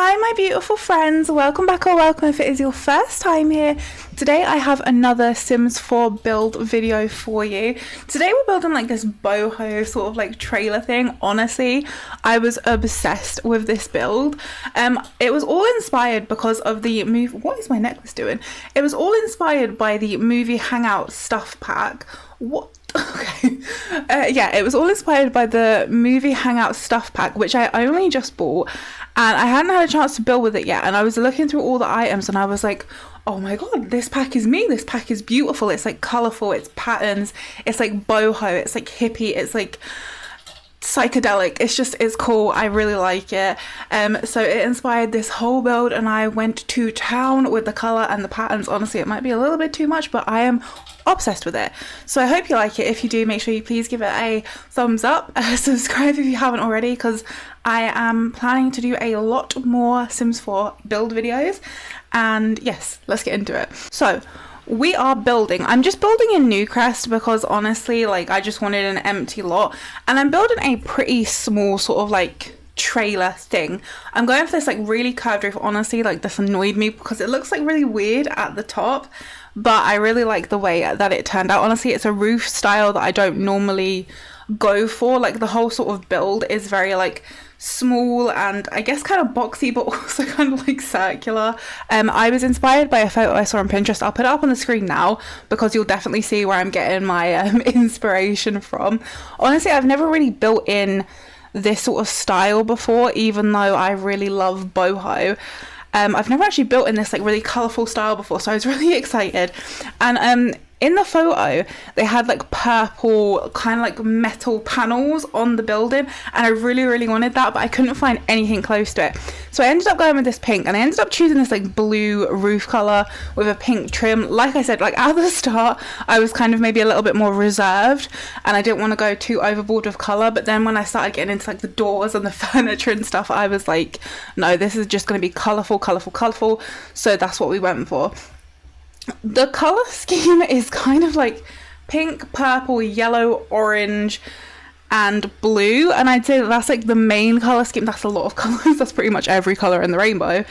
Hi my beautiful friends, welcome back or welcome if it is your first time here. Today I have another Sims 4 build video for you. Today we're building like this boho sort of like trailer thing. Honestly, I was obsessed with this build. It was all inspired because of the movie. What is my necklace doing? It was all inspired by the Movie Hangout stuff pack. What? Okay. Yeah, it was all inspired by the Movie Hangout stuff pack, which I only just bought and I hadn't had a chance to build with it yet. And I was looking through all the items and I was like, oh my god, this pack is me. This pack is beautiful. It's like colourful, it's patterns, it's like boho, it's like hippie, it's like psychedelic. It's cool. I really like it. So it inspired this whole build and I went to town with the colour and the patterns. Honestly, it might be a little bit too much, but I am obsessed with it. So I hope you like it. If you do, make sure you please give it a thumbs up, subscribe if you haven't already, because I am planning to do a lot more Sims 4 build videos. And yes, let's get into it. So we are building. I'm just building in Newcrest because honestly, like, I just wanted an empty lot and I'm building a pretty small sort of like trailer thing. I'm going for this like really curved roof. Honestly, like, this annoyed me because it looks like really weird at the top, but I really like the way that it turned out. Honestly, it's a roof style that I don't normally go for. Like, the whole sort of build is very like small and I guess kind of boxy, but also kind of like circular. I was inspired by a photo I saw on Pinterest. I'll put it up on the screen now because you'll definitely see where I'm getting my inspiration from. Honestly, I've never really built in this sort of style before, even though I really love boho. I've never actually built in this like really colourful style before, so I was really excited. And in the photo they had like purple kind of like metal panels on the building and I really wanted that, but I couldn't find anything close to it. So I ended up going with this pink and I ended up choosing this like blue roof colour with a pink trim. Like I said, like at the start I was kind of maybe a little bit more reserved and I didn't want to go too overboard with colour, but then when I started getting into like the doors and the furniture and stuff, I was like, no, this is just going to be colourful. So that's what we went for. The colour scheme is kind of like pink, purple, yellow, orange and blue, and I'd say that's like the main colour scheme. That's a lot of colours. That's pretty much every colour in the rainbow.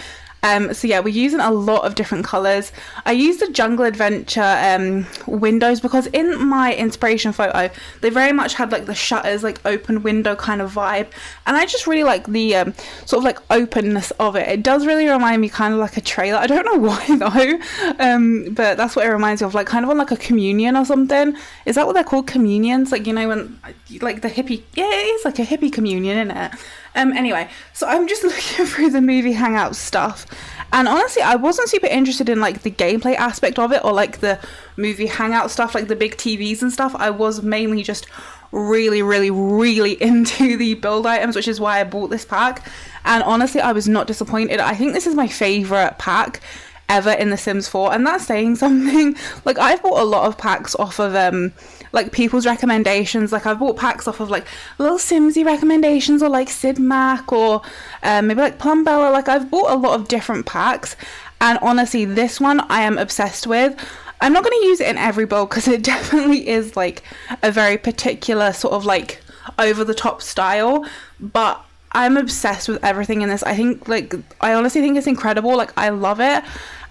So yeah, we're using a lot of different colours. I used the Jungle Adventure windows because in my inspiration photo they very much had like the shutters, like open window kind of vibe, and I just really like the sort of like openness of it. It does really remind me kind of like a trailer. I don't know why though, but that's what it reminds me of, like kind of on like a communion or something. Is that what they're called, communions? Like, you know, when like the hippie, yeah, it is like a hippie communion, isn't it? Anyway, so I'm just looking through the Movie Hangout stuff and honestly I wasn't super interested in like the gameplay aspect of it or like the Movie Hangout stuff, like the big TVs and stuff. I was mainly just really into the build items, which is why I bought this pack, and honestly I was not disappointed. I think this is my favourite pack ever in The Sims 4, and that's saying something. Like, I've bought a lot of packs off of like people's recommendations. Like, I've bought packs off of like little Simsy recommendations or like Sid Mac or maybe like Plumbella. Like, I've bought a lot of different packs and honestly this one I am obsessed with. I'm not going to use it in every build because it definitely is like a very particular sort of like over the top style, but I'm obsessed with everything in this. I honestly think it's incredible. Like, I love it.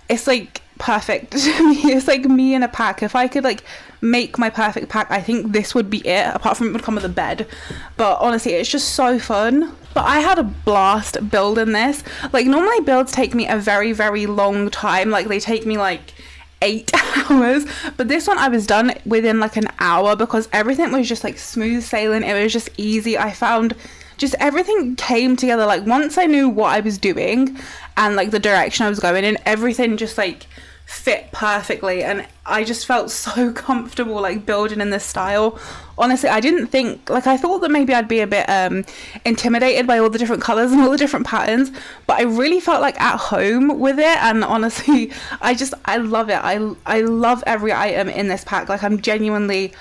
It's like perfect to me. It's like me in a pack. If I could like make my perfect pack, I think this would be it, apart from it would come with a bed. But honestly, it's just so fun. But I had a blast building this. Like, normally builds take me a very long time. Like, they take me like 8 hours, but this one I was done within like an hour because everything was just like smooth sailing. It was just easy. I found just everything came together. Like, once I knew what I was doing and like the direction I was going in, everything just like fit perfectly and I just felt so comfortable like building in this style. Honestly, I didn't think, like, I thought that maybe I'd be a bit intimidated by all the different colours and all the different patterns, but I really felt like at home with it. And honestly, I love it. I love every item in this pack. Like, I'm genuinely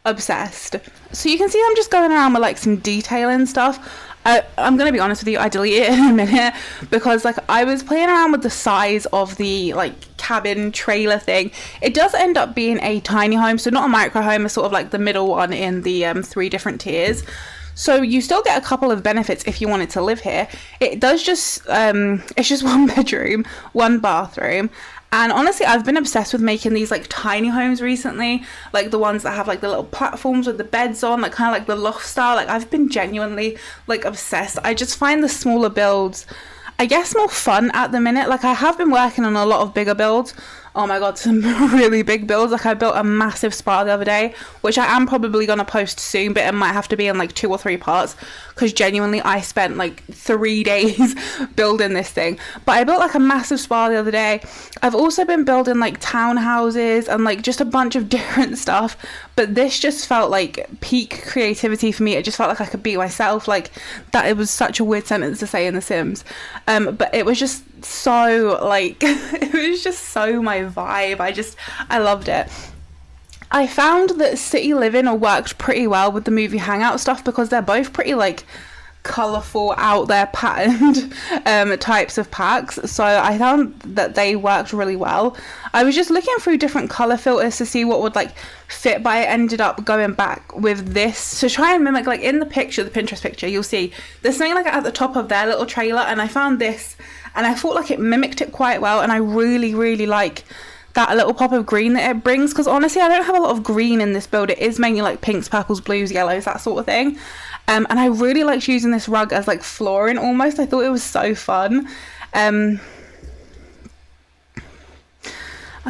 obsessed. So you can see I'm just going around with like some detail and stuff. I'm gonna be honest with you, I deleted it in a minute because like I was playing around with the size of the like cabin trailer thing. It does end up being a tiny home, so not a micro home, it's sort of like the middle one in the 3 different tiers. So you still get a couple of benefits if you wanted to live here. It does just, it's just one bedroom, one bathroom. And honestly, I've been obsessed with making these like tiny homes recently, like the ones that have like the little platforms with the beds on, like kind of like the loft style. Like I've been genuinely like obsessed. I just find the smaller builds, I guess, more fun at the minute. Like I have been working on a lot of bigger builds. Oh my god, some really big builds. Like I built a massive spa the other day, which I am probably going to post soon, but it might have to be in like 2 or 3 parts, because genuinely I spent like 3 days building this thing. But I built like a massive spa the other day. I've also been building like townhouses and like just a bunch of different stuff, but this just felt like peak creativity for me. It just felt like I could be myself. Like that, it was such a weird sentence to say in The Sims, but it was just so like it was just so my vibe. I loved it. I found that city living worked pretty well with the Movie Hangout stuff, because they're both pretty like colourful, out there patterned types of packs, so I found that they worked really well. I was just looking through different colour filters to see what would like fit, but I ended up going back with this to try and mimic, like in the picture, the Pinterest picture, you'll see there's something like at the top of their little trailer, and I found this and I thought like it mimicked it quite well, and I really like that little pop of green that it brings, because honestly I don't have a lot of green in this build. It is mainly like pinks, purples, blues, yellows, that sort of thing. And I really liked using this rug as like flooring almost. I thought it was so fun. So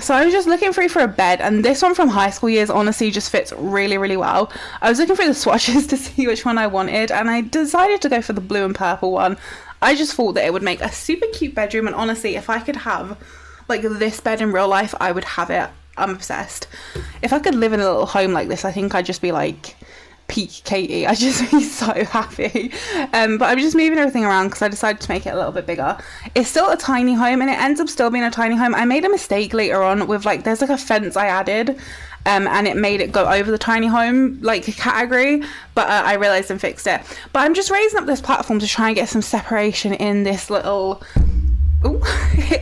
I was just looking through for a bed, and this one from high school years honestly just fits really well. I was looking through the swatches to see which one I wanted, and I decided to go for the blue and purple one. I just thought that it would make a super cute bedroom, and honestly, if I could have like this bed in real life, I would have it. I'm obsessed. If I could live in a little home like this, I think I'd just be like peak Katie. I'd just be so happy. But I'm just moving everything around because I decided to make it a little bit bigger. It's still a tiny home, and it ends up still being a tiny home. I made a mistake later on with like, there's like a fence I added, and it made it go over the tiny home like category, but I realized and fixed it. But I'm just raising up this platform to try and get some separation in this little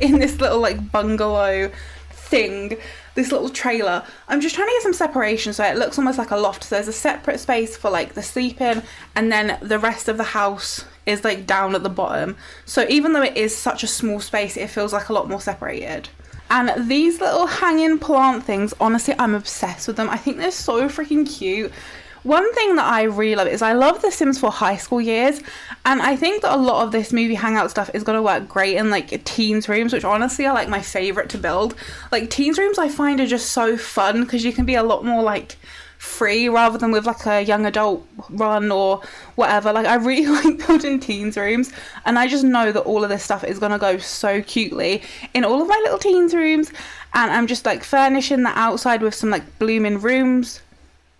in this little like bungalow thing, this little trailer. I'm just trying to get some separation so it looks almost like a loft. So there's a separate space for like the sleeping, and then the rest of the house is like down at the bottom. So even though it is such a small space, it feels like a lot more separated. And these little hanging plant things, honestly, I'm obsessed with them. I think they're so freaking cute. One thing that I really love is I love The Sims for high school years, and I think that a lot of this Movie Hangout stuff is going to work great in like teens rooms, which honestly are like my favorite to build. Like teens rooms I find are just so fun because you can be a lot more like free rather than with like a young adult run or whatever. Like I really like building teens rooms, and I just know that all of this stuff is going to go so cutely in all of my little teens rooms. And I'm just like furnishing the outside with some like blooming rooms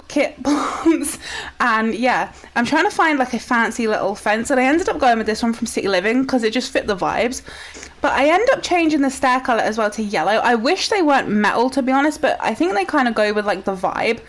kit plants, and yeah, I'm trying to find like a fancy little fence, and I ended up going with this one from City Living because it just fit the vibes. But I end up changing the stair color as well to yellow. I wish they weren't metal, to be honest, but I think they kind of go with like the vibe.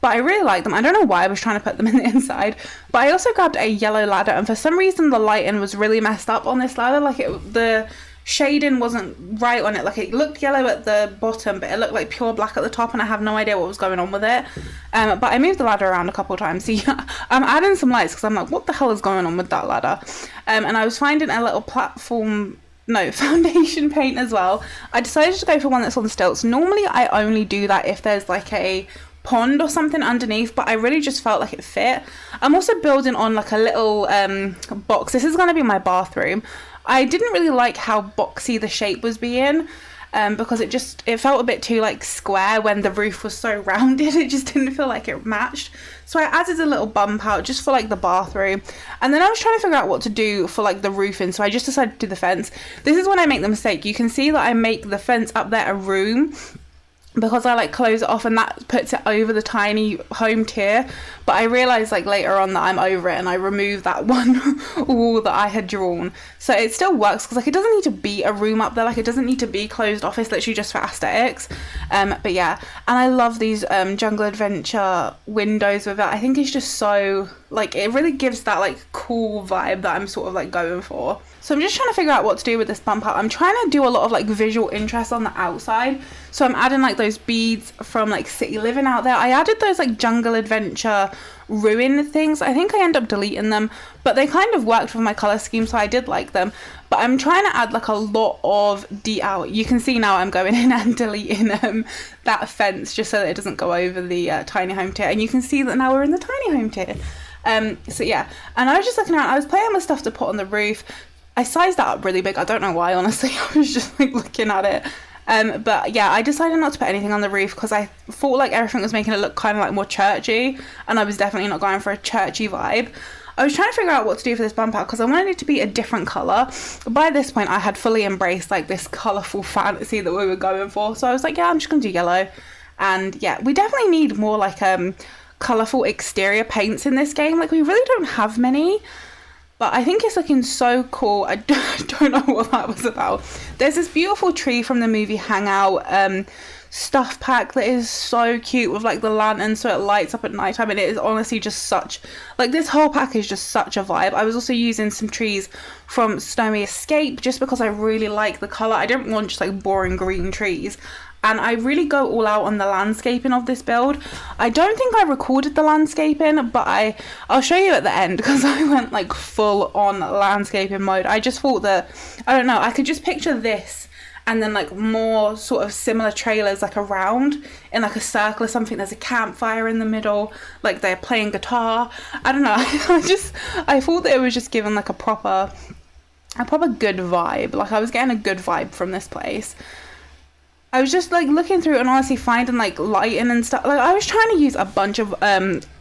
But I really like them. I don't know why I was trying to put them in the inside, but I also grabbed a yellow ladder, and for some reason the lighting was really messed up on this ladder. Like the shading wasn't right on it. Like it looked yellow at the bottom, but it looked like pure black at the top, and I have no idea what was going on with it. But I moved the ladder around a couple of times. So yeah, I'm adding some lights because I'm like, what the hell is going on with that ladder? And I was finding a little foundation paint as well. I decided to go for one that's on stilts. Normally I only do that if there's like a pond or something underneath, but I really just felt like it fit. I'm also building on like a little box. This is going to be my bathroom. I didn't really like how boxy the shape was being, because it felt a bit too like square when the roof was so rounded. It just didn't feel like it matched. So I added a little bump out just for like the bathroom, and then I was trying to figure out what to do for like the roofing, so I just decided to do the fence. This is when I make the mistake. You can see that I make the fence up there a room, because I like close it off, and that puts it over the tiny home tier. But I realized like later on that I'm over it, and I removed that one wall that I had drawn. So it still works because like it doesn't need to be a room up there. Like it doesn't need to be closed off. It's literally just for aesthetics. But yeah, and I love these Jungle Adventure windows with it. I think it's just so like, it really gives that like cool vibe that I'm sort of like going for. So I'm just trying to figure out what to do with this bump out. I'm trying to do a lot of like visual interest on the outside. So I'm adding like those beads from like City Living out there. I added those like Jungle Adventure ruin things. I think I end up deleting them, but they kind of worked with my color scheme, so I did like them. But I'm trying to add like a lot of detail. You can see now I'm going in and deleting that fence just so that it doesn't go over the tiny home tier. And you can see that now we're in the tiny home tier. So yeah, and I was just looking around. I was playing with stuff to put on the roof. I sized that up really big. I don't know why, honestly. I was just like looking at it. But yeah, I decided not to put anything on the roof because I thought like everything was making it look kind of like more churchy, and I was definitely not going for a churchy vibe. I was trying to figure out what to do for this bump out because I wanted it to be a different colour. By this point, I had fully embraced like this colourful fantasy that we were going for. So I was like, yeah, I'm just going to do yellow. And yeah, we definitely need more like colourful exterior paints in this game. Like we really don't have many. But I think it's looking so cool. I don't know what that was about. There's this beautiful tree from the Movie Hangout stuff pack that is so cute with like the lantern so it lights up at nighttime, and it is honestly just such, like this whole pack is just such a vibe. I was also using some trees from Snowy Escape just because I really like the colour. I don't want just like boring green trees. And I really go all out on the landscaping of this build. I don't think I recorded the landscaping, but I'll show you at the end because I went like full on landscaping mode. I just thought that, I don't know, I could just picture this and then like more sort of similar trailers like around in like a circle or something. There's a campfire in the middle, like they're playing guitar. I don't know. I thought that it was just given like a proper good vibe. Like I was getting a good vibe from this place. I was just like looking through and honestly finding like lighting and stuff. Like I was trying to use a bunch of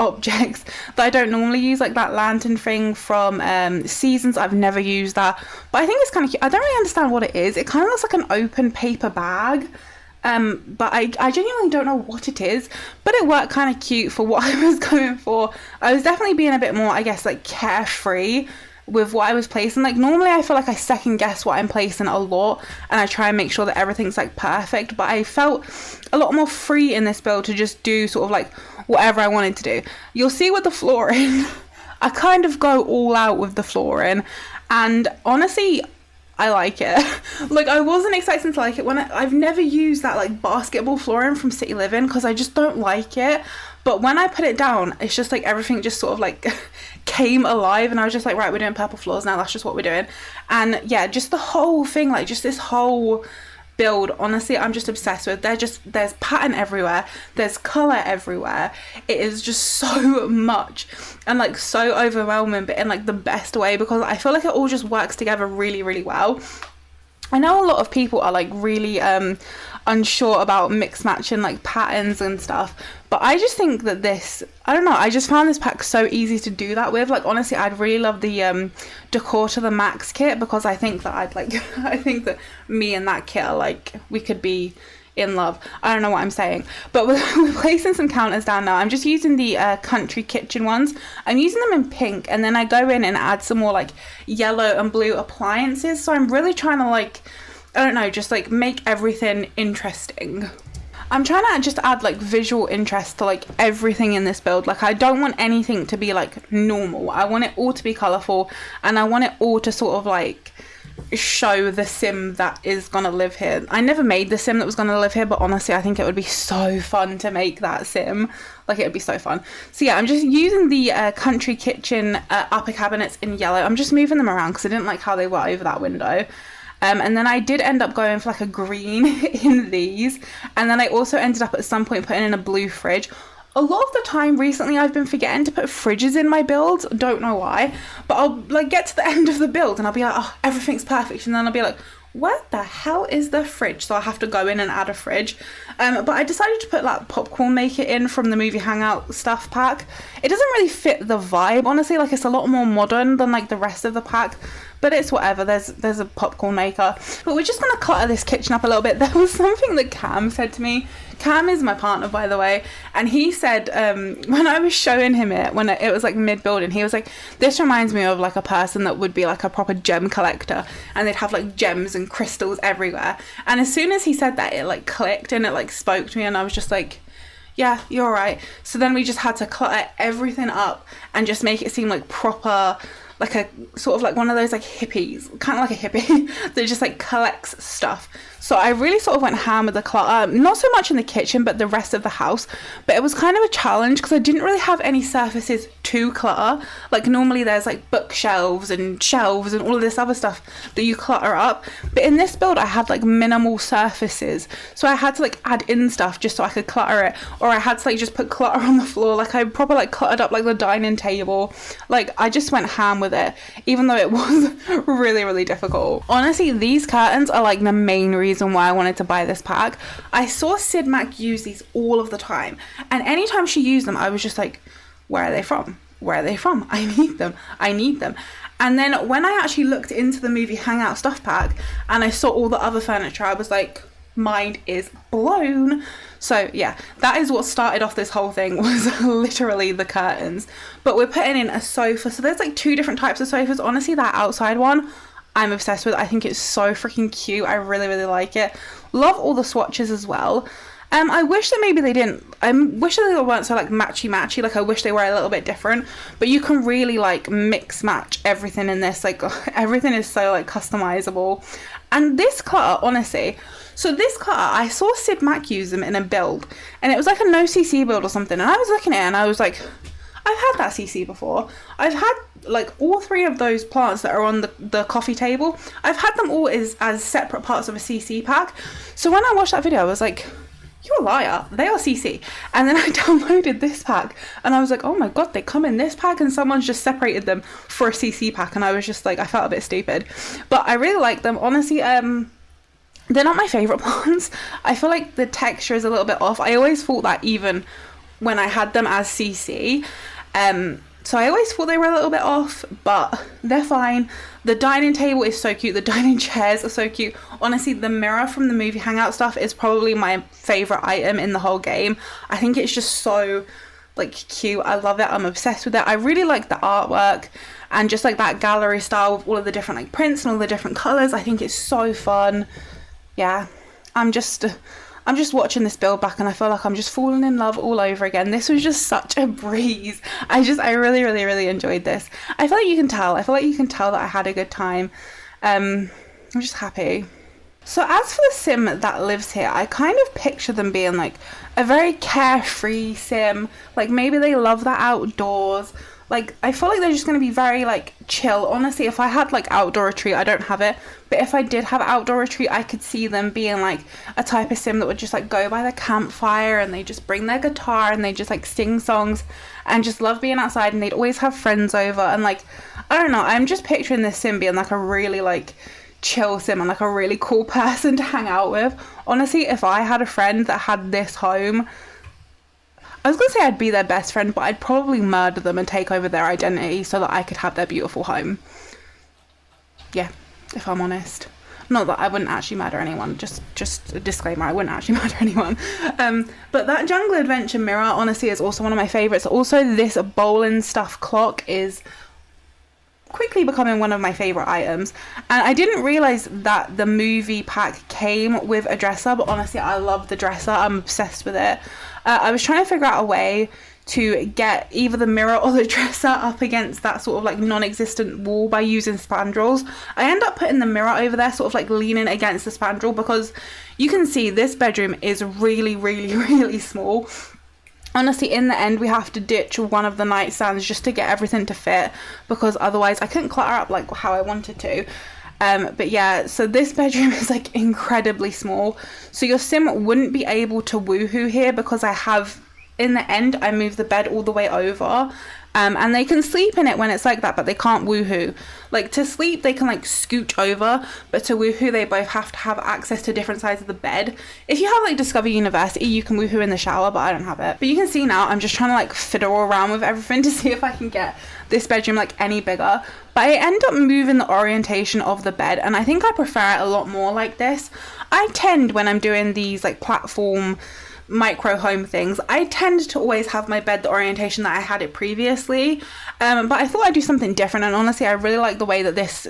objects that I don't normally use, like that lantern thing from Seasons. I've never used that, but I think it's kind of cute. I don't really understand what it is. It kind of looks like an open paper bag, but I genuinely don't know what it is, but it worked kind of cute for what I was going for. I was definitely being a bit more, I guess, like carefree with what I was placing. Like normally I feel like I second guess what I'm placing a lot and I try and make sure that everything's like perfect, but I felt a lot more free in this build to just do sort of like whatever I wanted to do. You'll see with the flooring I kind of go all out with the flooring, and honestly I like it. Like I wasn't expecting to like it when I've never used that like basketball flooring from City Living because I just don't like it. But when I put it down, it's just like everything just sort of like came alive, and I was just like, right, we're doing purple floors now, that's just what we're doing. And yeah, just the whole thing, like just this whole build, honestly, I'm just obsessed with. There's pattern everywhere, there's colour everywhere. It is just so much and like so overwhelming, but in like the best way, because I feel like it all just works together really, really well. I know a lot of people are like really unsure about mix matching like patterns and stuff, but I just think that this, I don't know, I just found this pack so easy to do that with. Like honestly, I'd really love the decor to the max kit, because I think that I think that me and that kit are like, we could be in love. I don't know what I'm saying, but we're placing some counters down now. I'm just using the country kitchen ones. I'm using them in pink, and then I go in and add some more like yellow and blue appliances. So I'm really trying to like, I don't know, just like make everything interesting. I'm trying to just add like visual interest to like everything in this build. Like I don't want anything to be like normal. I want it all to be colourful, and I want it all to sort of like show the sim that is gonna live here. I never made the sim that was gonna live here, but honestly I think it would be so fun to make that sim. Like it would be so fun. So yeah, I'm just using the country kitchen upper cabinets in yellow. I'm just moving them around because I didn't like how they were over that window. And then I did end up going for like a green in these, and then I also ended up at some point putting in a blue fridge. A lot of the time recently I've been forgetting to put fridges in my builds. Don't know why, but I'll like get to the end of the build and I'll be like, oh, everything's perfect, and then I'll be like, what the hell is the fridge? So I have to go in and add a fridge. But I decided to put that popcorn maker in from the Movie Hangout stuff pack. It doesn't really fit the vibe, honestly. Like it's a lot more modern than like the rest of the pack, but it's whatever. There's a popcorn maker. But we're just gonna clutter this kitchen up a little bit. There was something that Cam said to me. Cam is my partner, by the way, and he said when I was showing him it, when it was like mid-building, he was like, this reminds me of like a person that would be like a proper gem collector, and they'd have like gems and crystals everywhere. And as soon as he said that, it like clicked and it like spoke to me, and I was just like, yeah, you're right. So then we just had to clutter everything up and just make it seem like proper, like a sort of like one of those like hippies, kind of like a hippie that just like collects stuff. So I really sort of went ham with the clutter, not so much in the kitchen, but the rest of the house. But it was kind of a challenge because I didn't really have any surfaces to clutter. Like normally there's like bookshelves and shelves and all of this other stuff that you clutter up. But in this build, I had like minimal surfaces. So I had to like add in stuff just so I could clutter it. Or I had to like just put clutter on the floor. Like I proper like cluttered up like the dining table. Like I just went ham with it, even though it was really, really difficult. Honestly, these curtains are like the main reason why I wanted to buy this pack. I saw Sid Mac use these all of the time, and anytime she used them I was just like, where are they from? Where are they from? I need them. I need them. And then when I actually looked into the Movie Hangout stuff pack and I saw all the other furniture, I was like, mind is blown. So yeah, that is what started off this whole thing, was literally the curtains. But we're putting in a sofa. So there's like 2 different types of sofas. Honestly, that outside one I'm obsessed with. I think it's so freaking cute. I really, really like it. Love all the swatches as well. I wish that maybe they didn't, I wish that they weren't so like matchy. Like I wish they were a little bit different, but you can really like mix match everything in this. Like everything is so like customizable. And this clutter, honestly, so this clutter, I saw Sid Mac use them in a build, and it was like a no CC build or something. And I was looking at it and I was like, I've had that CC before. I've had like all 3 of those plants that are on the coffee table. I've had them all as separate parts of a CC pack. So when I watched that video, I was like, you're a liar. They are CC. And then I downloaded this pack and I was like, oh my God, they come in this pack, and someone's just separated them for a CC pack. And I was just like, I felt a bit stupid, but I really like them. Honestly, they're not my favorite plants. I feel like the texture is a little bit off. I always thought that even when I had them as CC. So I always thought they were a little bit off, but they're fine. The dining table is so cute. The dining chairs are so cute. Honestly, the mirror from the Movie Hangout stuff is probably my favorite item in the whole game. I think it's just so like cute. I love it. I'm obsessed with it. I really like the artwork and just like that gallery style with all of the different like prints and all the different colors. I think it's so fun. Yeah, I'm just watching this build back and I feel like I'm just falling in love all over again. This was just such a breeze. I really, really, really enjoyed this. I feel like you can tell. That I had a good time. I'm just happy. So as for the sim that lives here, I kind of picture them being like a very carefree sim. Like maybe they love the outdoors. Like I feel like they're just going to be very like chill. Honestly, if I had like outdoor retreat, I don't have it, but if I did have outdoor retreat, I could see them being like a type of sim that would just like go by the campfire and they just bring their guitar and they just like sing songs and just love being outside, and they'd always have friends over. And like, I don't know, I'm just picturing this sim being like a really like chill sim and like a really cool person to hang out with. Honestly, if I had a friend that had this home, I was going to say I'd be their best friend, but I'd probably murder them and take over their identity so that I could have their beautiful home. Yeah, if I'm honest. Not that I wouldn't actually murder anyone, just a disclaimer, I wouldn't actually murder anyone. But that Jungle Adventure mirror, honestly, is also one of my favourites. Also, this bowling stuff clock is quickly becoming one of my favorite items, and I didn't realize that the movie pack came with a dresser, but honestly I love the dresser. I'm obsessed with it. I was trying to figure out a way to get either the mirror or the dresser up against that sort of like non-existent wall by using spandrels. I end up putting the mirror over there, sort of like leaning against the spandrel, because you can see this bedroom is really, really, really small. Honestly, in the end, we have to ditch one of the nightstands just to get everything to fit, because otherwise I couldn't clutter up like how I wanted to. But yeah, so this bedroom is like incredibly small. So your sim wouldn't be able to woohoo here, because I have, in the end, I moved the bed all the way over. And they can sleep in it when it's like that, but they can't woohoo. Like to sleep, they can like scooch over, but to woohoo, they both have to have access to different sides of the bed. If you have like Discover University, you can woohoo in the shower, but I don't have it. But you can see now, I'm just trying to like fiddle around with everything to see if I can get this bedroom like any bigger. But I end up moving the orientation of the bed, and I think I prefer it a lot more like this. I tend, when I'm doing these like platform micro home things, I tend to always have my bed the orientation that I had it previously, but I thought I'd do something different, and honestly I really like the way that this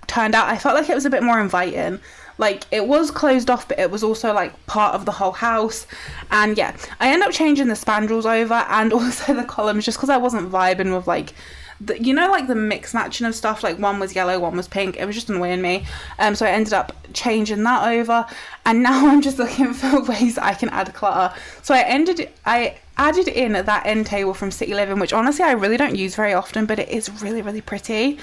turned out. I felt like it was a bit more inviting. Like it was closed off, but it was also like part of the whole house. And yeah, I end up changing the spandrels over and also the columns, just because I wasn't vibing with like you know, like the mix matching of stuff, like one was yellow, one was pink. It was just annoying me. So I ended up changing that over, and now I'm just looking for ways that I can add clutter. So I added in that end table from City Living, which honestly I really don't use very often, but it is really, really pretty.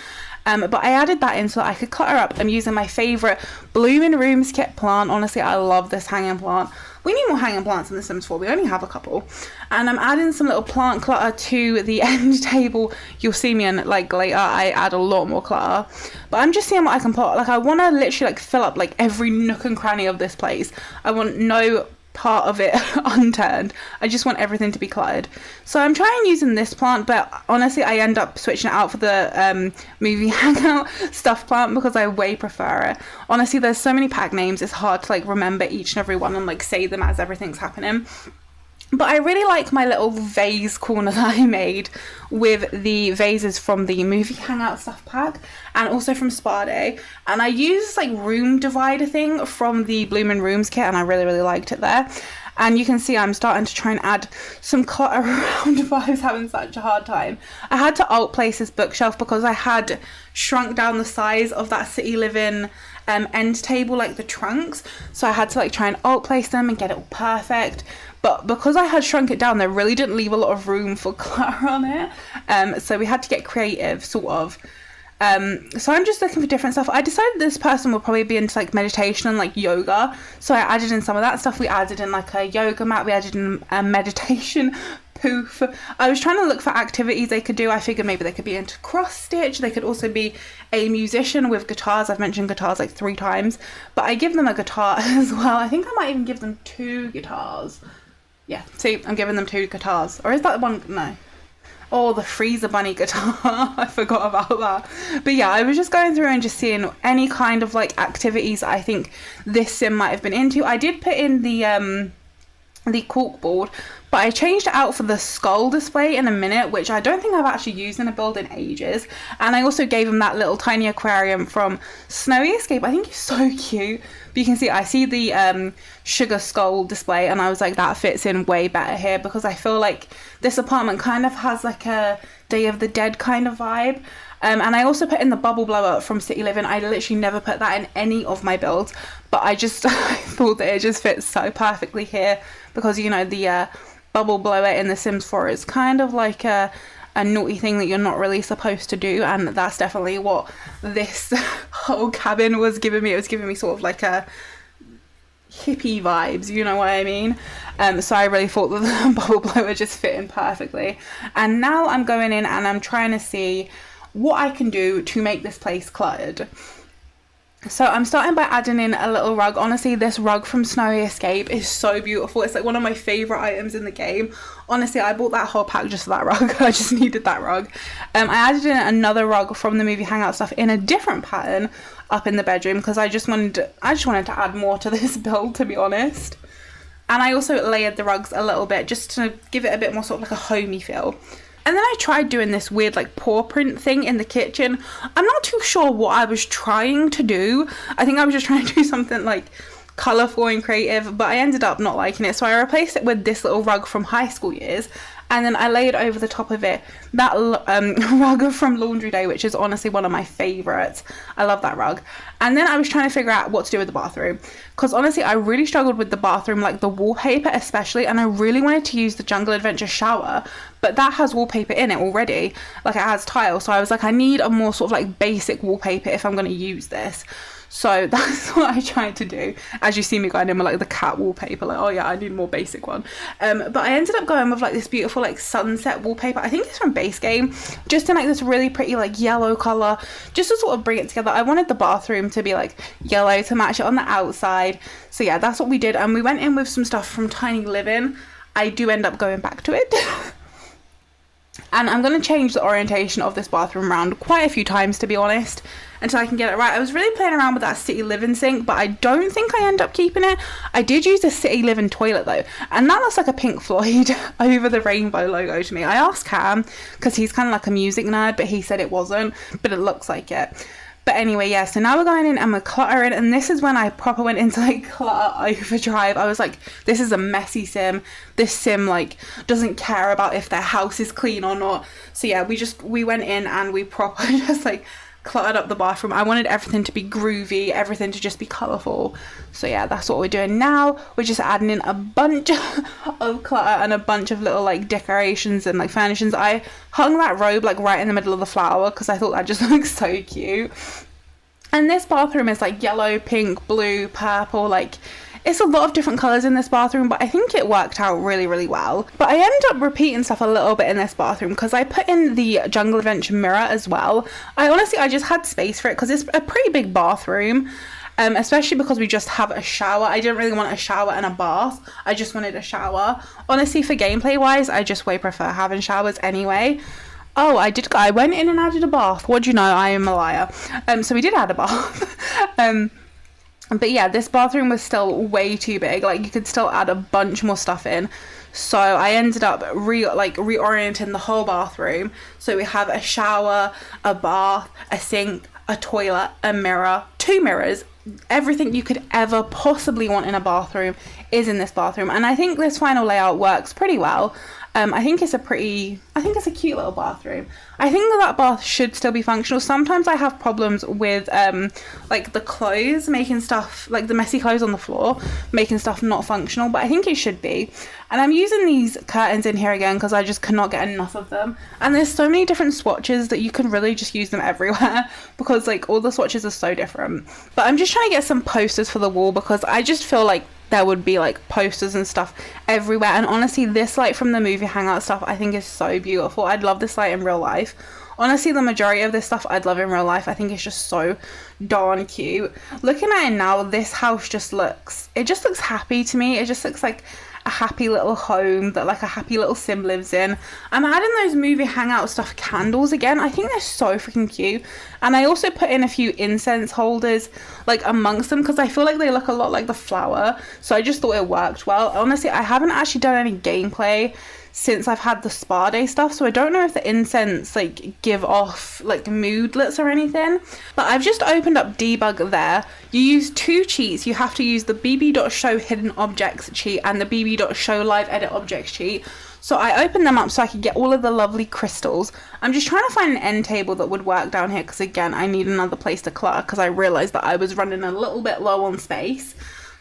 But I added that in so that I could clutter up. I'm using my favourite Blooming Rooms kit plant. Honestly, I love this hanging plant. We need more hanging plants in The Sims 4. We only have a couple. And I'm adding some little plant clutter to the end table. You'll see me in like later. I add a lot more clutter. But I'm just seeing what I can put. Like I want to literally like fill up like every nook and cranny of this place. I want no part of it unturned. I just want everything to be cluttered. So I'm trying using this plant, but honestly I end up switching it out for the Movie Hangout stuff plant because I way prefer it. Honestly, there's so many pack names, it's hard to like remember each and every one and like say them as everything's happening. But I really like my little vase corner that I made with the vases from the Movie Hangout stuff pack and also from Spa Day. And I used this like room divider thing from the Bloomin' Rooms kit, and I really, really liked it there. And you can see I'm starting to try and add some clutter around if I was having such a hard time. I had to alt place this bookshelf because I had shrunk down the size of that City Living end table, like the trunks. So I had to like try and alt place them and get it all perfect. But because I had shrunk it down, they really didn't leave a lot of room for clutter on it. So we had to get creative, sort of. So I'm just looking for different stuff. I decided this person will probably be into like meditation and like yoga. So I added in some of that stuff. We added in like a yoga mat. We added in a meditation poof. I was trying to look for activities they could do. I figured maybe they could be into cross stitch. They could also be a musician with guitars. I've mentioned guitars like 3 times. But I give them a guitar as well. I think I might even give them 2 guitars. Yeah, see, I'm giving them 2 guitars. Or is that one? No. Oh, the Freezer Bunny guitar. I forgot about that. But yeah, I was just going through and just seeing any kind of like activities I think this sim might have been into. I did put in the corkboard, but I changed it out for the skull display in a minute, which I don't think I've actually used in a build in ages. And I also gave him that little tiny aquarium from Snowy Escape. I think he's so cute. But you can see, I see the sugar skull display, and I was like, that fits in way better here, because I feel like this apartment kind of has like a Day of the Dead kind of vibe. And I also put in the bubble blower from City Living. I literally never put that in any of my builds, but I just I thought that it just fits so perfectly here, because you know the bubble blower in The Sims 4 is kind of like a naughty thing that you're not really supposed to do, and that's definitely what this whole cabin was giving me. It was giving me sort of like a hippie vibes, you know what I mean? So I really thought that the bubble blower just fit in perfectly. And now I'm going in and I'm trying to see what I can do to make this place cluttered. So I'm starting by adding in a little rug. Honestly, this rug from Snowy Escape is so beautiful. It's like one of my favorite items in the game. Honestly, I bought that whole pack just for that rug. I just needed that rug. I added in another rug from the Movie Hangout stuff in a different pattern up in the bedroom, because I just wanted to add more to this build, to be honest. And I also layered the rugs a little bit just to give it a bit more sort of like a homey feel. And then I tried doing this weird like paw print thing in the kitchen. I'm not too sure what I was trying to do. I think I was just trying to do something like colourful and creative, but I ended up not liking it. So I replaced it with this little rug from high school years. And then I layered over the top of it that rug from Laundry Day, which is honestly one of my favourites. I love that rug. And then I was trying to figure out what to do with the bathroom, because honestly I really struggled with the bathroom, like the wallpaper especially, and I really wanted to use the Jungle Adventure shower, but that has wallpaper in it already, like it has tile. So I was like, I need a more sort of like basic wallpaper if I'm going to use this. So that's what I tried to do. As you see me going in with like the cat wallpaper, like, oh yeah, I need a more basic one. But I ended up going with like this beautiful like sunset wallpaper. I think it's from Base Game, just in like this really pretty like yellow colour, just to sort of bring it together. I wanted the bathroom to be like yellow to match it on the outside. So yeah, that's what we did. And we went in with some stuff from Tiny Living. I do end up going back to it. And I'm going to change the orientation of this bathroom around quite a few times, to be honest, until I can get it right. I was really playing around with that City Living sink, but I don't think I end up keeping it. I did use a City Living toilet though, and that looks like a Pink Floyd over the rainbow logo to me. I asked Cam, because he's kind of like a music nerd, but he said it wasn't, but it looks like it. But anyway, yeah, so now we're going in and we're cluttering, and this is when I proper went into like clutter overdrive. I was like, this is a messy sim. This sim like doesn't care about if their house is clean or not. So yeah, we went in and we proper just like cluttered up the bathroom. I wanted everything to be groovy, everything to just be colourful. So yeah, that's what we're doing now. We're just adding in a bunch of clutter and a bunch of little like decorations and like furnishings. I hung that robe like right in the middle of the flower because I thought that just looked so cute. And this bathroom is like yellow, pink, blue, purple, like it's a lot of different colours in this bathroom, but I think it worked out really, really well. But I ended up repeating stuff a little bit in this bathroom because I put in the Jungle Adventure mirror as well. I just had space for it because it's a pretty big bathroom, especially because we just have a shower. I didn't really want a shower and a bath. I just wanted a shower. Honestly, for gameplay wise, I just way prefer having showers anyway. Oh, I went in and added a bath. What do you know? I am a liar. So we did add a bath. But yeah, this bathroom was still way too big. Like you could still add a bunch more stuff in. So I ended up reorienting the whole bathroom. So we have a shower, a bath, a sink, a toilet, a mirror, 2 mirrors. Everything you could ever possibly want in a bathroom is in this bathroom. And I think this final layout works pretty well. I think it's a cute little bathroom. I think that bath should still be functional. Sometimes I have problems with like the clothes making stuff, like the messy clothes on the floor, making stuff not functional, but I think it should be. And I'm using these curtains in here again because I just cannot get enough of them. And there's so many different swatches that you can really just use them everywhere because like all the swatches are so different. But I'm just trying to get some posters for the wall because I just feel like there would be like posters and stuff everywhere. And honestly, this light from the Movie Hangout stuff I think is so beautiful. I'd love this light in real life. Honestly, the majority of this stuff I'd love in real life. I think it's just so darn cute. Looking at it now, this house just looks happy to me. It just looks like a happy little home that like a happy little sim lives in. I'm adding those Movie Hangout stuff candles again. I think they're so freaking cute. And I also put in a few incense holders like amongst them because I feel like they look a lot like the flower. So I just thought it worked well. Honestly, I haven't actually done any gameplay since I've had the spa day stuff, so I don't know if the incense like give off like moodlets or anything, but I've just opened up debug there. You use 2 cheats. You have to use the bb.show hidden objects cheat and the bb.show live edit objects cheat. So I opened them up so I could get all of the lovely crystals. I'm just trying to find an end table that would work down here because again I need another place to clutter because I realized that I was running a little bit low on space.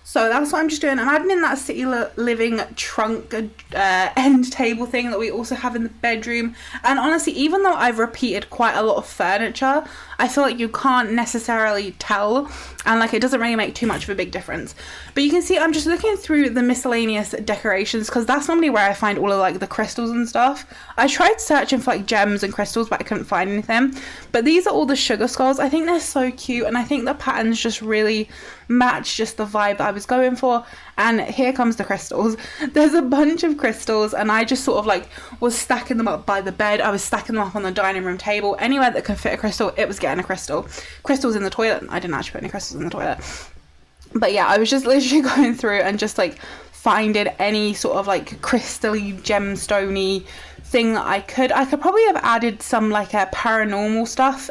So that's what I'm just doing. I'm adding in that city living trunk end table thing that we also have in the bedroom. And honestly, even though I've repeated quite a lot of furniture, I feel like you can't necessarily tell, and like it doesn't really make too much of a big difference. But you can see I'm just looking through the miscellaneous decorations because that's normally where I find all of like the crystals and stuff. I tried searching for like gems and crystals, but I couldn't find anything. But these are all the sugar skulls. I think they're so cute, and I think the patterns just really match just the vibe that I was going for. And here comes the crystals. There's a bunch of crystals, and I just sort of like was stacking them up by the bed. I was stacking them up on the dining room table. Anywhere that could fit a crystal, it was getting a crystal. Crystals in the toilet. I didn't actually put any crystals in the toilet. But yeah, I was just literally going through and just like finding any sort of like crystally, gemstony thing that I could probably have added some like a paranormal stuff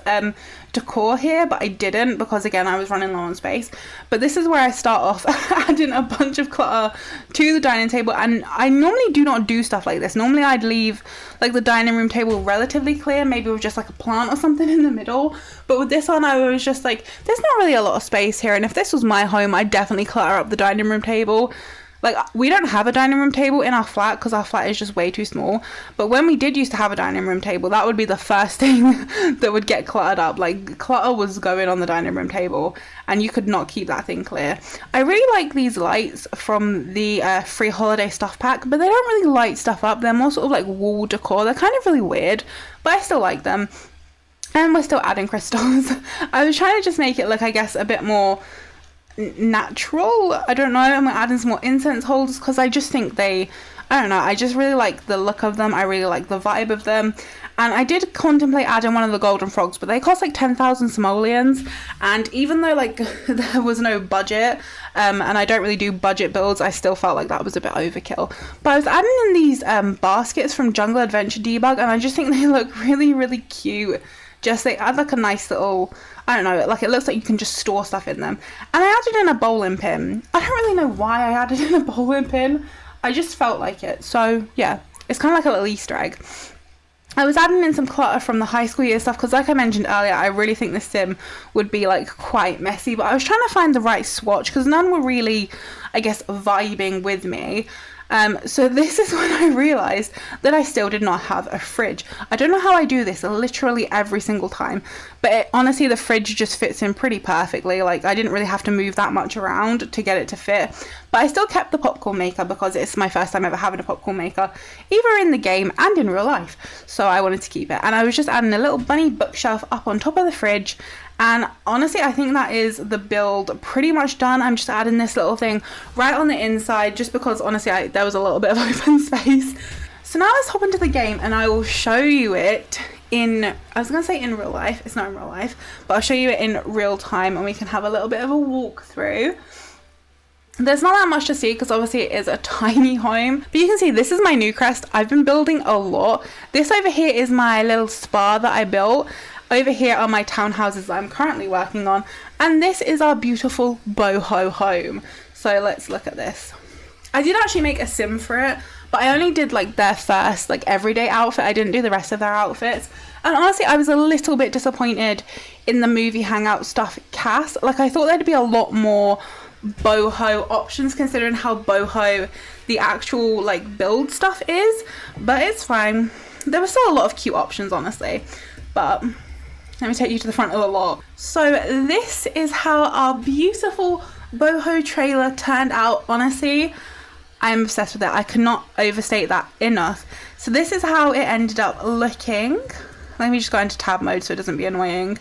decor here, but I didn't because again I was running low on space. But this is where I start off adding a bunch of clutter to the dining table, and I normally do not do stuff like this. Normally I'd leave like the dining room table relatively clear, maybe with just like a plant or something in the middle, but with this one I was just like, there's not really a lot of space here, and if this was my home I'd definitely clutter up the dining room table. Like, we don't have a dining room table in our flat because our flat is just way too small. But when we did used to have a dining room table, that would be the first thing that would get cluttered up. Like, clutter was going on the dining room table and you could not keep that thing clear. I really like these lights from the free holiday stuff pack, but they don't really light stuff up. They're more sort of like wall decor. They're kind of really weird, but I still like them. And we're still adding crystals. I was trying to just make it look, I guess, a bit more natural. I don't know. I'm adding some more incense holders because I just think I don't know, I just really like the look of them. I really like the vibe of them. And I did contemplate adding one of the golden frogs, but they cost like 10,000 simoleons, and even though like there was no budget and I don't really do budget builds, I still felt like that was a bit overkill. But I was adding in these baskets from Jungle Adventure Debug, and I just think they look really, really cute just they add like a nice little, I don't know, like it looks like you can just store stuff in them. And I added in a bowling pin. I don't really know why I added in a bowling pin. I just felt like it. So yeah, it's kind of like a little Easter egg. I was adding in some clutter from the high school year stuff because, like I mentioned earlier, I really think this sim would be like quite messy, but I was trying to find the right swatch because none were really, I guess, vibing with me. So this is when I realized that I still did not have a fridge. I don't know how I do this literally every single time, but honestly the fridge just fits in pretty perfectly. Like I didn't really have to move that much around to get it to fit, but I still kept the popcorn maker because it's my first time ever having a popcorn maker, either in the game and in real life, so I wanted to keep it. And I was just adding a little bunny bookshelf up on top of the fridge. And honestly, I think that is the build pretty much done. I'm just adding this little thing right on the inside just because honestly there was a little bit of open space. So now let's hop into the game and I will show you it in, I was going to say in real life, it's not in real life, but I'll show you it in real time and we can have a little bit of a walkthrough. There's not that much to see because obviously it is a tiny home, but you can see this is my new crest. I've been building a lot. This over here is my little spa that I built. Over here are my townhouses that I'm currently working on, and this is our beautiful boho home. So let's look at this. I did actually make a sim for it, but I only did like their first like everyday outfit. I didn't do the rest of their outfits, and honestly I was a little bit disappointed in the Movie Hangout stuff cast. Like I thought there'd be a lot more boho options considering how boho the actual like build stuff is, but it's fine. There were still a lot of cute options honestly, but let me take you to the front of the lot. So this is how our beautiful boho trailer turned out. Honestly, I'm obsessed with it. I cannot overstate that enough. So this is how it ended up looking. Let me just go into tab mode so it doesn't be annoying.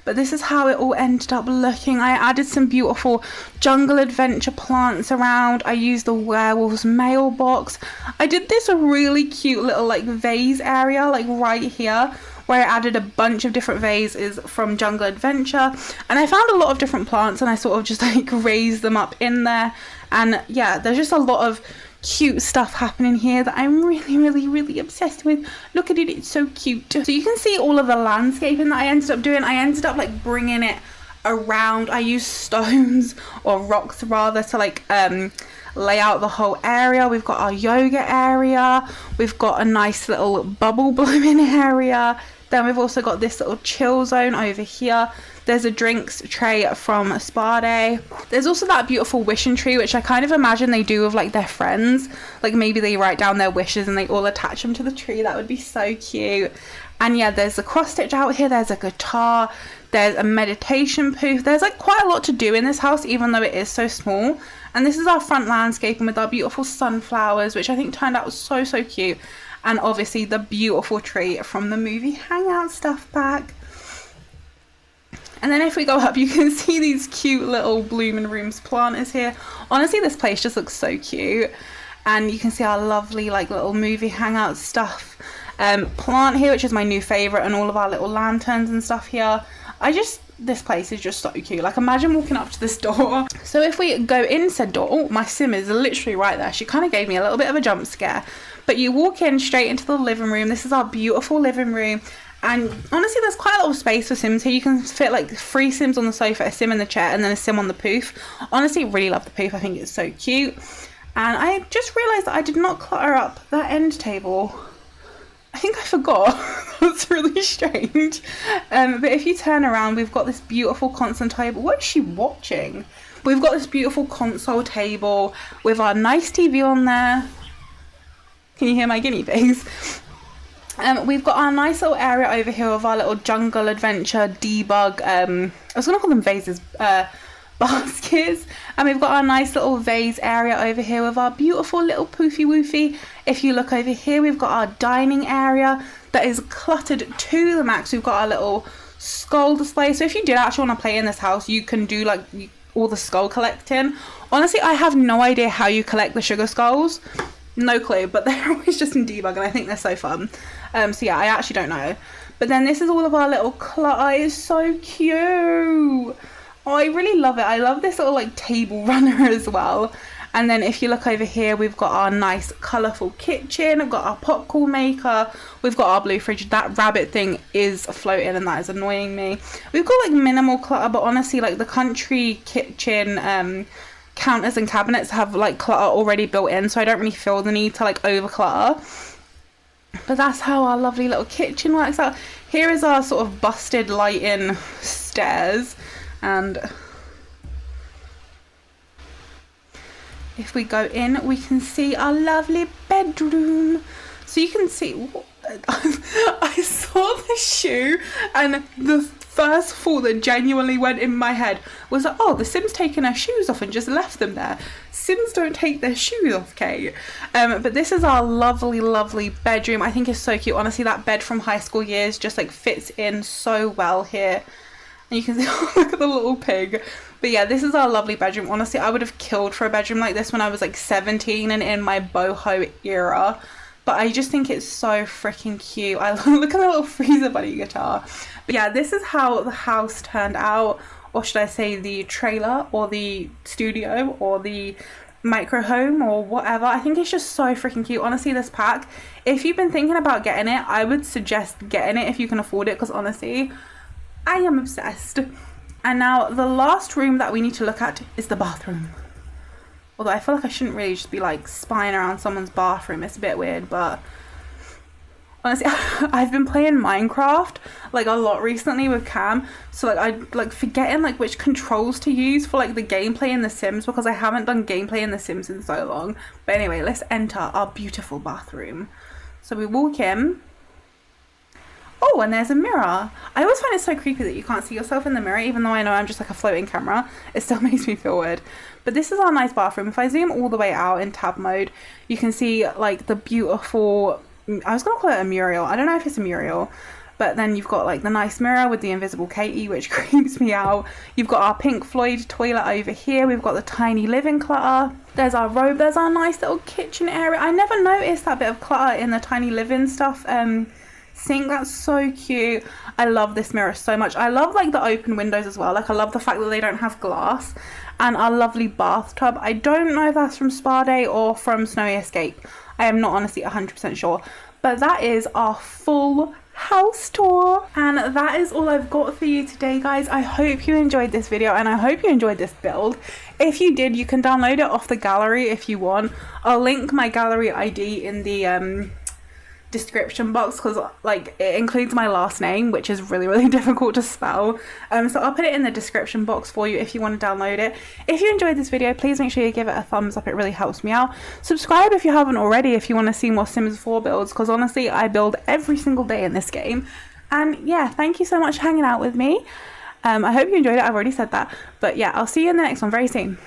But this is how it all ended up looking. I added some beautiful jungle adventure plants around. I used the werewolf's mailbox. I did this really cute little like vase area like right here, where I added a bunch of different vases from Jungle Adventure, and I found a lot of different plants and I sort of just like raised them up in there. And yeah, there's just a lot of cute stuff happening here that I'm really obsessed with. Look at it, it's so cute. So you can see all of the landscaping that I ended up doing. I ended up like bringing it around. I used stones or rocks rather to like lay out the whole area. We've got our yoga area, we've got a nice little bubble blowing area. Then we've also got this little chill zone over here. There's a drinks tray from Spa Day. There's also that beautiful wishing tree, which I kind of imagine they do with like their friends. Like maybe they write down their wishes and they all attach them to the tree. That would be so cute. And yeah, there's a cross stitch out here. There's a guitar. There's a meditation poof. There's like quite a lot to do in this house, even though it is so small. And this is our front landscaping with our beautiful sunflowers, which I think turned out so cute. And obviously the beautiful tree from the Movie Hangout stuff pack. And then if we go up, you can see these cute little blooming rooms planters here. Honestly, this place just looks so cute. And you can see our lovely like little Movie Hangout stuff plant here, which is my new favorite, and all of our little lanterns and stuff here. This place is just so cute. Like imagine walking up to this door. So if we go in said door, oh, my sim is literally right there. She kind of gave me a little bit of a jump scare. But you walk in straight into the living room. This is our beautiful living room. And honestly, there's quite a lot of space for sims here. You can fit like 3 sims on the sofa, a sim in the chair, and then a sim on the poof. Honestly, really love the poof. I think it's so cute. And I just realised that I did not clutter up that end table. I think I forgot. That's really strange. But if you turn around, we've got this beautiful console table. What is she watching? We've got this beautiful console table with our nice TV on there. Can you hear my guinea pigs? We've got our nice little area over here of our little jungle adventure debug. I was going to call them vases. Baskets. And we've got our nice little vase area over here with our beautiful little poofy woofy. If you look over here, we've got our dining area that is cluttered to the max. We've got our little skull display. So if you did actually want to play in this house, you can do like all the skull collecting. Honestly, I have no idea how you collect the sugar skulls. No clue, but they're always just in debug and I think they're so fun. So yeah, I actually don't know. But then this is all of our little clutter. It's so cute. Oh, I really love it. I love this little like table runner as well. And then if you look over here, we've got our nice colourful kitchen. We've got our popcorn maker. We've got our blue fridge. That rabbit thing is floating and that is annoying me. We've got like minimal clutter, but honestly, like the country kitchen counters and cabinets have like clutter already built in, so I don't really feel the need to like over clutter. But that's how our lovely little kitchen works out. Here is our sort of busted lighting stairs, and if we go in, we can see our lovely bedroom. So you can see, I saw the shoe, and the first thought that genuinely went in my head was like, oh, the Sims taken their shoes off and just left them there. Sims don't take their shoes off, Kate. But this is our lovely, lovely bedroom. I think it's so cute. Honestly, that bed from high school years just like fits in so well here. And you can see, oh, look at the little pig. But yeah, this is our lovely bedroom. Honestly, I would have killed for a bedroom like this when I was like 17 and in my boho era. But I just think it's so freaking cute. I look at the little freezer bunny guitar. But yeah, this is how the house turned out. Or should I say the trailer or the studio or the micro home or whatever. I think it's just so freaking cute. Honestly, this pack, if you've been thinking about getting it, I would suggest getting it if you can afford it, because honestly, I am obsessed. And now the last room that we need to look at is the bathroom. Although I feel like I shouldn't really just be like spying around someone's bathroom. It's a bit weird, but honestly, I've been playing Minecraft like a lot recently with Cam. So like I like forgetting like which controls to use for like the gameplay in The Sims, because I haven't done gameplay in The Sims in so long. But anyway, let's enter our beautiful bathroom. So we walk in. Oh, and there's a mirror. I always find it so creepy that you can't see yourself in the mirror, even though I know I'm just like a floating camera. It still makes me feel weird. But this is our nice bathroom. If I zoom all the way out in tab mode, you can see like the beautiful, I was gonna call it a mural. I don't know if it's a mural. But then you've got like the nice mirror with the invisible Katie, which creeps me out. You've got our Pink Floyd toilet over here. We've got the tiny living clutter. There's our robe. There's our nice little kitchen area. I never noticed that bit of clutter in the tiny living stuff sink. That's so cute. I love this mirror so much. I love like the open windows as well. Like I love the fact that they don't have glass. And our lovely bathtub. I don't know if that's from Spa Day or from Snowy Escape. I am not honestly 100% sure. But that is our full house tour, and that is all I've got for you today, guys. I hope you enjoyed this video and I hope you enjoyed this build. If you did, you can download it off the gallery if you want. I'll link my gallery ID in the description box, because like it includes my last name, which is really difficult to spell, so I'll put it in the description box for you if you want to download it. If you enjoyed this video, please make sure you give it a thumbs up. It really helps me out. Subscribe if you haven't already, if you want to see more Sims 4 builds, because honestly I build every single day in this game. And yeah, thank you so much for hanging out with me. I hope you enjoyed it. I've already said that, but yeah, I'll see you in the next one very soon.